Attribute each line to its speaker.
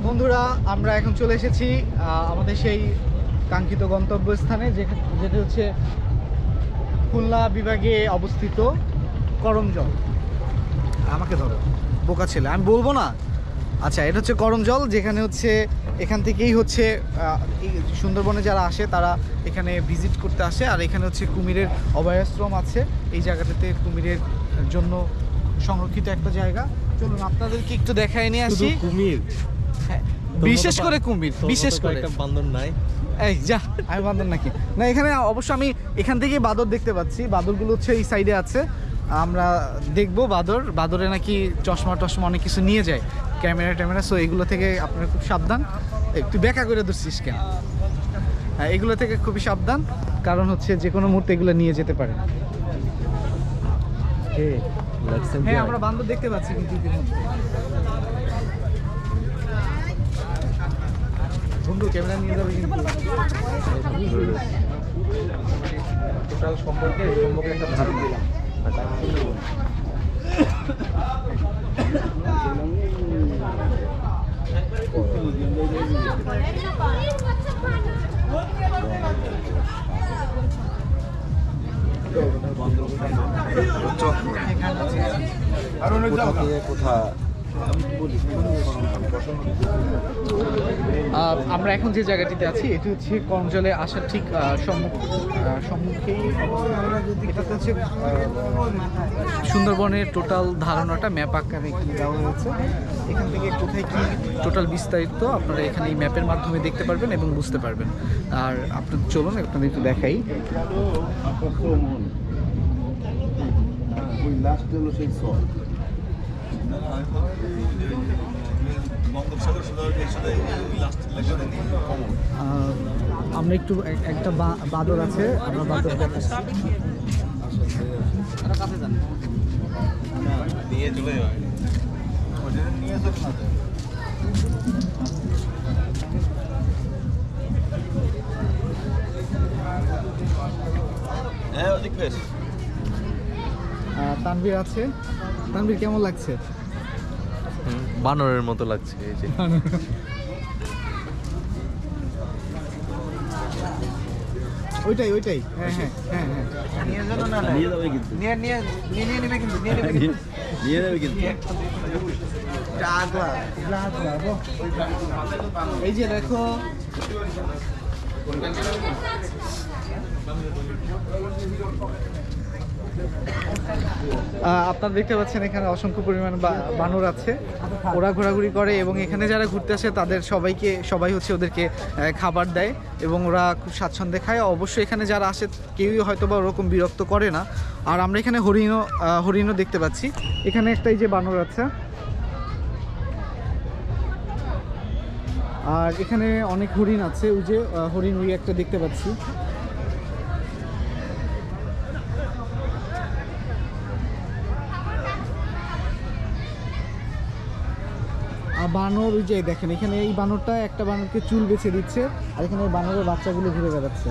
Speaker 1: বন্ধুরা আমরা এখন চলে এসেছি আমাদের সেই কাঙ্ক্ষিত গন্তব্যস্থানে যেটা হচ্ছে খুলনা বিভাগে অবস্থিত করমজল। আমাকে ধরো, বোকা ছেলে, আমি বলবো না। আচ্ছা, এটা হচ্ছে করমজল, যেখানে হচ্ছে এখান থেকেই হচ্ছে সুন্দরবনে যারা আসে তারা এখানে ভিজিট করতে আসে। আর এখানে হচ্ছে কুমিরের অভয়াশ্রম আছে এই জায়গাটাতে, কুমিরের জন্য সংরক্ষিত একটা জায়গা। চলুন আপনাদেরকে একটু দেখায় নিয়ে আসি।
Speaker 2: কুমির,
Speaker 1: হ্যাঁ, বিশেষ করে কুমির, বিশেষ করে
Speaker 2: একটা বান্দর নাই।
Speaker 1: এই যা, আমি বান্দর নাকি? না, এখানে অবশ্য আমি এখান থেকেই বাদর দেখতে পাচ্ছি। বাদরগুলো হচ্ছে এই সাইডে আছে, আমরা দেখবো বাদরে নাকি চশমা টশমা অনেক কিছু নিয়ে যায়, ক্যামেরা। সো এগুলো থেকে আপনারা খুব সাবধান। তুই বেকা করে ধরছিস কেন? হ্যাঁ, এগুলো থেকে খুবই সাবধান, কারণ হচ্ছে যে কোনো মুহূর্তে এগুলো নিয়ে যেতে পারে। হ্যাঁ, আমরা বান্দর দেখতে পাচ্ছি কিন্তু ইতিমধ্যে। বন্ধু ক্যামেরা নিয়ে যাবে কিন্তু টোটাল সম্পর্কে একটা ধারণ দিলাম। আমরা এখন যে জায়গাটিতে আছি এটি হচ্ছে করমজলে আসার ঠিক সম্মুখেই। এটাতে হচ্ছে সুন্দরবনের টোটাল ধারণাটা ম্যাপ আকারে কি দেওয়া হয়েছে। এখান থেকে কোথায় কি টোটাল বিস্তারিত আপনারা এখানে এই ম্যাপের মাধ্যমে দেখতে পারবেন এবং বুঝতে পারবেন। আর আপনাদের চলুন আপনাদের একটু দেখাই। আমরা একটু একটা বাদর আছে, আমরা বাদর দেখাচ্ছি। তানভীর আছে। তানভীর, কেমন লাগছে?
Speaker 2: বানরের মতো লাগছে এই যে।
Speaker 1: ওইটাই। হ্যাঁ। নিয়ে যাবে না, নিয়ে যাবে কিন্তু, নিয়ে নেবে কিন্তু, নিয়ে নেবে কিন্তু। এই যে দেখো, আপনারা দেখতে পাচ্ছেন এখানে অসংখ্য পরিমাণ বানর আছে। ওরা ঘোরাঘুরি করে এবং এখানে যারা ঘুরতে আসে তাদের সবাই হচ্ছে ওদেরকে খাবার দেয় এবং ওরা খুব স্বাচ্ছন্দ্যে খায়। অবশ্যই এখানে যারা আসে কেউই হয়তো বা ওরকম বিরক্ত করে না। আর আমরা এখানে হরিণও দেখতে পাচ্ছি। এখানে একটা এই যে বানর আছে, আর এখানে অনেক হরিণ আছে। ওই যে হরিণ ওই একটা দেখতে পাচ্ছি। আর বানর ওই যে দেখেন, এখানে এই বানরটা একটা বানরকে চুল বেছে দিচ্ছে, আর এখানে বানরের বাচ্চাগুলো ঘুরে বেড়াচ্ছে।